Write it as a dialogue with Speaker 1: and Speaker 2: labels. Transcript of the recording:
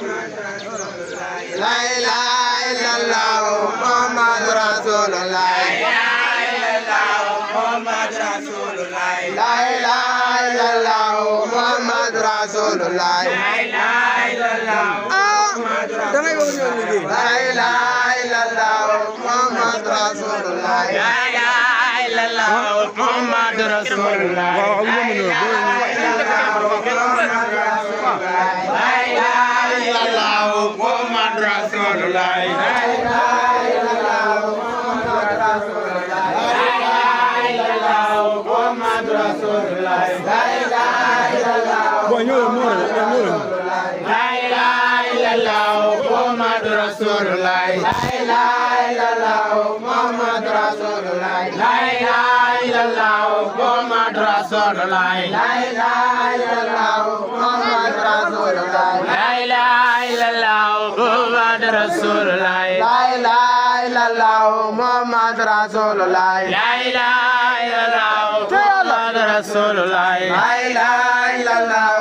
Speaker 1: La ilaha illallah Muhammad Rasulullah. La ilaha illallah Muhammad Rasulullah.
Speaker 2: Dangay ko niyo lagi.
Speaker 1: La ilaha illallah Muhammad Rasulullah.
Speaker 3: La ilaha illallah Muhammad Rasulullah.
Speaker 2: Waaw lu mu ñu
Speaker 3: La ilaha illallah Muhammad Rasulullah. La ilaha illallah Muhammad Rasulullah. La ilaha illallah
Speaker 2: Boy ñoo mo
Speaker 3: La ilaha illallah Muhammad Rasulullah. La ilaha illallah Muhammad Rasulullah. La ilaha illallah Muhammad Rasulullah. La ilaha illallah Muhammad Rasulullah. La ilaha illallah Muhammad Rasulullah.
Speaker 1: La ilaha illallah Muhammad Rasulullah.
Speaker 3: La ilaha illallah Muhammad Rasulullah.
Speaker 1: La ilaha illallah